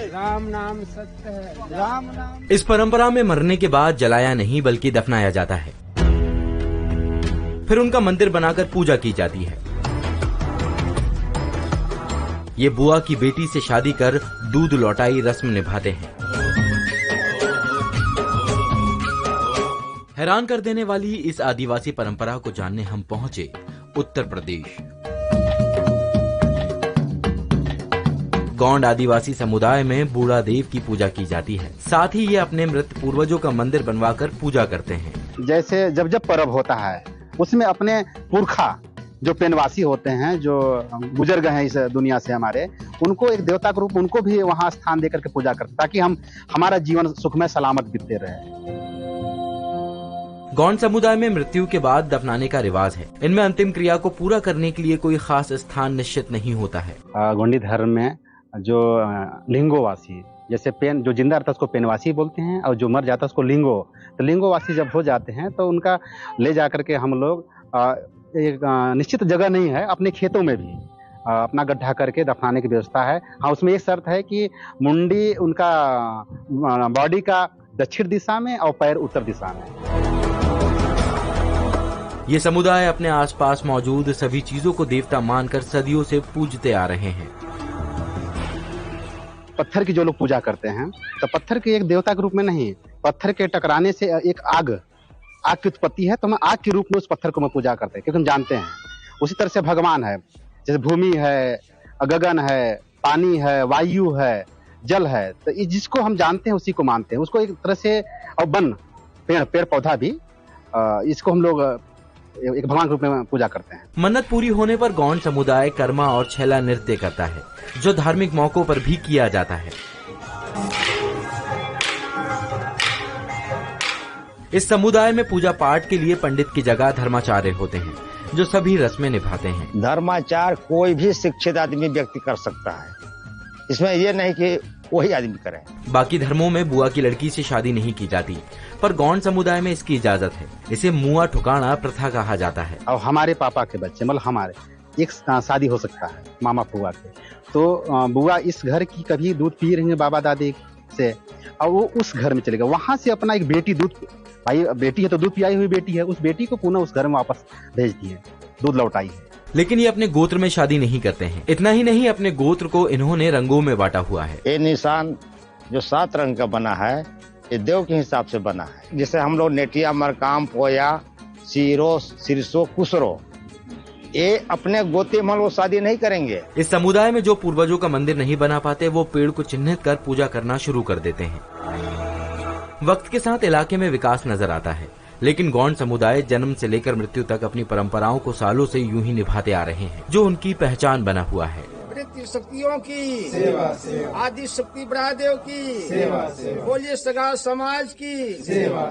राम नाम सत्य है, राम नाम। इस परंपरा में मरने के बाद जलाया नहीं बल्कि दफनाया जाता है, फिर उनका मंदिर बनाकर पूजा की जाती है। ये बुआ की बेटी से शादी कर दूध लौटाई रस्म निभाते हैं। हैरान कर देने वाली इस आदिवासी परंपरा को जानने हम पहुंचे उत्तर प्रदेश। गोंड आदिवासी समुदाय में बूढ़ा देव की पूजा की जाती है। साथ ही ये अपने मृत पूर्वजों का मंदिर बनवाकर पूजा करते हैं। जैसे जब जब पर्व होता है उसमें अपने पुरखा जो पेनवासी होते हैं, जो गुजर गए हैं इस दुनिया से हमारे, उनको एक देवता के रूप उनको भी वहाँ स्थान देकर के पूजा करते ताकि हमारा जीवन सुखमय सलामत बीतते रहे। गोंड समुदाय में मृत्यु के बाद दफनाने का रिवाज है। इनमें अंतिम क्रिया को पूरा करने के लिए कोई खास स्थान निश्चित नहीं होता है। गोंडी धर्म में जो लिंगोवासी, जैसे पेन जो जिंदा रहता है उसको पेनवासी बोलते हैं, और जो मर जाता है उसको लिंगो। तो लिंगोवासी जब हो जाते हैं तो उनका ले जा करके हम लोग एक निश्चित जगह नहीं है, अपने खेतों में भी अपना गड्ढा करके दफनाने की व्यवस्था है। हाँ, उसमें एक शर्त है कि मुंडी उनका बॉडी का दक्षिण दिशा में और पैर उत्तर दिशा में। ये समुदाय अपने आसपास मौजूद सभी चीजों को देवता मानकर सदियों से पूजते आ रहे हैं। पत्थर की जो लोग पूजा करते हैं तो पत्थर के एक देवता के रूप में नहीं, पत्थर के टकराने से एक आग की उत्पत्ति है, तो हम आग के रूप में उस पत्थर को हम पूजा करते हैं, क्योंकि हम जानते हैं। उसी तरह से भगवान है, जैसे भूमि है, गगन है, पानी है, वायु है, जल है, तो जिसको हम जानते हैं उसी को मानते हैं। उसको एक तरह से, और वन पेड़ पौधा भी, इसको हम लोग एक भगवान के रूप में पूजा करते हैं। मन्नत पूरी होने पर गोंड समुदाय कर्मा और छैला नृत्य करता है, जो धार्मिक मौकों पर भी किया जाता है। इस समुदाय में पूजा पाठ के लिए पंडित की जगह धर्माचार्य होते हैं, जो सभी रस्में निभाते हैं। धर्माचार कोई भी शिक्षित आदमी व्यक्ति कर सकता है, इसमें यह नहीं कि वही आदमी करे। बाकी धर्मों में बुआ की लड़की से शादी नहीं की जाती, पर गोंड समुदाय में इसकी इजाजत है। इसे मुआ ठुकाना प्रथा कहा जाता है। और हमारे पापा के बच्चे, मतलब हमारे एक शादी हो सकता है मामा फुआ के, तो बुआ इस घर की कभी दूध पी रही है बाबा दादी से, और वो उस घर में चलेगा, वहां से अपना एक बेटी दूध, भाई बेटी है तो दूध पियाई हुई बेटी है, उस बेटी को पुनः उस घर में वापस भेज दी है, दूध लौटाई है। लेकिन ये अपने गोत्र में शादी नहीं करते हैं। इतना ही नहीं, अपने गोत्र को इन्होंने रंगों में बांटा हुआ है। ये निशान जो 7 रंग का बना है, ये देव के हिसाब से बना है। जैसे हम लोग नेटिया, मरकाम, पोया, सीरो, सिरसो, कुसरो, ये अपने गोते में लोग शादी नहीं करेंगे। इस समुदाय में जो पूर्वजों का मंदिर नहीं बना पाते, वो पेड़ को चिन्हित कर पूजा करना शुरू कर देते हैं। वक्त के साथ इलाके में विकास नजर आता है, लेकिन गोंड समुदाय जन्म से लेकर मृत्यु तक अपनी परंपराओं को सालों से यूं ही निभाते आ रहे हैं, जो उनकी पहचान बना हुआ है। शक्तियों की सेवा, आदि शक्ति ब्रह्मदेव की सेवा, बोलिए सगा समाज की सेवा।